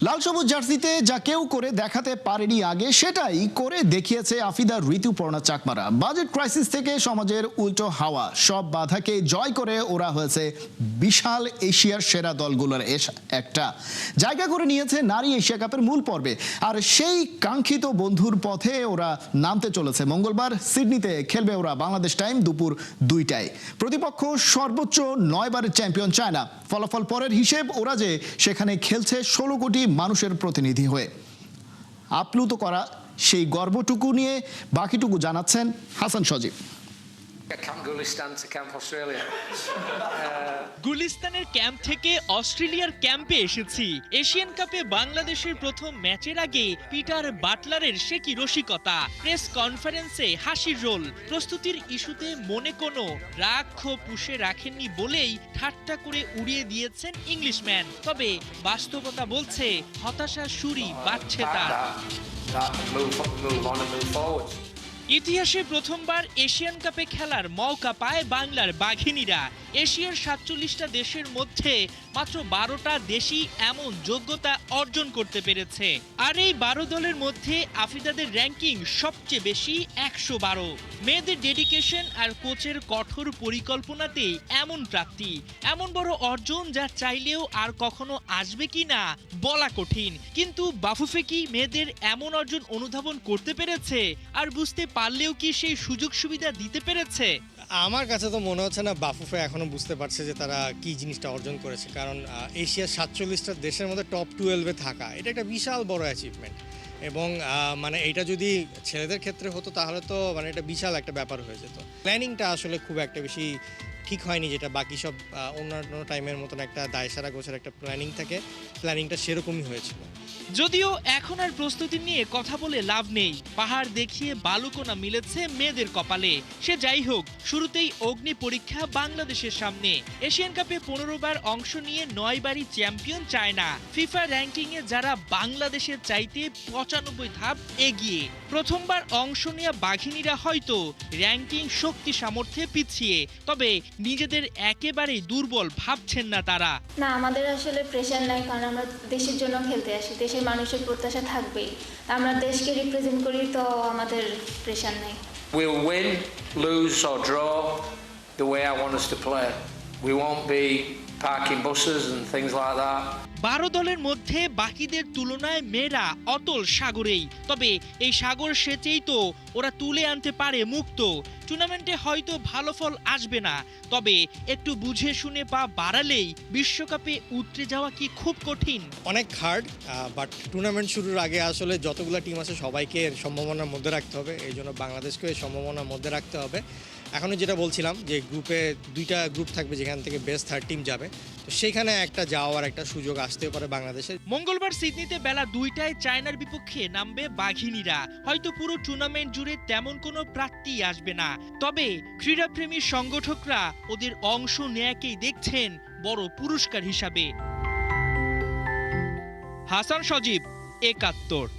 লাল সবুজ জার্সিতে যা কেউ করে দেখাতে পারেনি আগে সেটাই করে দেখিয়েছে আফিদা ঋতুপর্ণা চাকমারা। বাজেট ক্রাইসিস থেকে সমাজের উল্টো হাওয়া সব বাধাকে জয় করে ওরা হয়েছে বিশাল এশিয়ার সেরা দলগুলোর একটা জায়গা করে নিয়েছে নারী এশিয়া কাপের মূল পর্বে। আর সেই কাঙ্ক্ষিত বন্ধুর পথে ওরা নামতে চলেছে। মঙ্গলবার সিডনিতে খেলবে ওরা বাংলাদেশ টাইম দুপুর 2টায়। প্রতিপক্ষ সর্বোচ্চ 9 বারের চ্যাম্পিয়ন চায়না। ফলাফল পরের হিসেব, ওরা যে সেখানে খেলছে 16 কোটি মানুষের প্রতিনিধি হয়ে। আপ্লুত করা সেই গর্বটুকু নিয়ে বাকিটুকু জানাচ্ছেন হাসান সজীব। গুলিস্তানের ক্যাম্প থেকে অস্ট্রেলিয়ার ক্যাম্পে এসেছি। এশিয়ান কাপে বাংলাদেশের প্রথম ম্যাচের আগে পিটার বাটলারের সে কি রসিকতা। প্রেস কনফারেন্সে হাসির রোল। প্রস্তুতির ইস্যুতে মনে কোনো রাগ ক্ষোভ পুষে রাখেননি বলেই ঠাট্টা করে উড়িয়ে দিয়েছেন ইংলিশম্যান। তবে বাস্তবতা বলছে হতাশার সুরই বাজছে তার। ইতিহাসে প্রথমবার এশিয়ান কাপে খেলার মওকা পায় বাংলার বাঘিনীরা। এশিয়ার 47টা দেশের মধ্যে মাত্র 12টা দেশই এমন যোগ্যতা অর্জন করতে পেরেছে। আর এই 12 দলের মধ্যে আফিদাদের র্যাঙ্কিং সবচেয়ে বেশি 112। মেয়েদের ডেডিকেশন আর কোচের কঠোর পরিকল্পনাতেই এমন প্রাপ্তি, এমন বড় অর্জন যা চাইলেও আর কখনো আসবে কিনা বলা কঠিন। কিন্তু বাফুফে কি মেয়েদের এমন অর্জন অনুধাবন করতে পেরেছে? আর বুঝতে পারলেও কি সেই সুযোগ সুবিধা দিতে পেরেছে? আমার কাছে তো মনে হচ্ছে না বাফুফে এখনো বুঝতে পারছে যে তারা কি জিনিসটা অর্জন করেছে। কারণ এশিয়ার 47টা দেশের মধ্যে টপ 12-এ থাকা এটা একটা বিশাল বড় অ্যাচিভমেন্ট। এবং মানে এটা যদি ছেলেদের ক্ষেত্রে হতো তাহলে তো মানে এটা বিশাল একটা ব্যাপার হয়ে যেত। প্ল্যানিংটা আসলে খুব একটা বেশি ঠিক হয়নি, যেটা বাকি সব অন্যান্য টাইমের মতন একটা দায়সারা গোছের একটা প্ল্যানিং থাকে, প্ল্যানিংটা সেরকমই হয়েছিল। যদিও এখন আর প্রস্তুতি নিয়ে কথা বলে লাভ নেই। পাহাড় দেখিয়ে বালুকোনা মিলেছে মেয়েদের কপালে। সে যাই হোক, শুরুতেই অগ্নি পরীক্ষা বাংলাদেশের সামনে। এশিয়ান কাপে 15 বার অংশ নিয়ে 9 বারই চ্যাম্পিয়ন চায়না। ফিফা র্যাঙ্কিংয়ে যারা বাংলাদেশের চাইতে 95 ধাপ এগিয়ে। প্রথমবার অংশ নেওয়া বাঘিনীরা হয়তো র্যাঙ্কিং শক্তি সামর্থ্যে পিছিয়ে, তবে নিজেদের একেবারেই দুর্বল ভাবছেন না তারা। না, আমাদের আসলে প্রেশার নাই, কারণ আমরা দেশের জন্য খেলতে আসি। দেশের মানুষের প্রত্যাশা থাকবেই, আমরা দেশকে রিপ্রেজেন্ট করি, তো আমাদের প্রেশার নাই। We'll win, lose or draw the way I want us to play. We won't be parking buses and things like that. 12 দলের মধ্যে বাকিদের তুলনায় মেয়েরা অতল সাগরেই। তবে এই সাগর সেচেই তো ওরা তুলে আনতে পারে মুক্ত। টুর্নামেন্টে হয়তো ভালো ফল আসবে না, তবে একটু বুঝে শুনে পা বাড়ালেই বিশ্বকাপে উতরে যাওয়া কি খুব কঠিন? অনেক হার্ড, বাট টুর্নামেন্ট শুরুর আগে আসলে যতগুলো টিম আছে সবাইকে এর সম্ভাবনার মধ্যে রাখতে হবে। এই জন্য বাংলাদেশকেও এই সম্ভাবনার মধ্যে রাখতে হবে। এখনও যেটা বলছিলাম যে গ্রুপে 2টা গ্রুপ থাকবে যেখান থেকে বেস্ট 3rd টিম যাবে, তো সেখানে একটা যাওয়ার একটা সুযোগ আসতেও পারে বাংলাদেশের। মঙ্গলবার সিডনিতে বেলা 2টায় চায়নার বিপক্ষে নামবে বাঘিনীরা। হয়তো পুরো টুর্নামেন্ট জুড়ে তেমন কোনো প্রাপ্তি আসবে না, তবে ক্রীড়াপ্রেমী সংগঠকরা ওদের অংশ নেয়াকেই দেখছেন বড় পুরস্কার হিসাবে। হাসান সজীব, 71।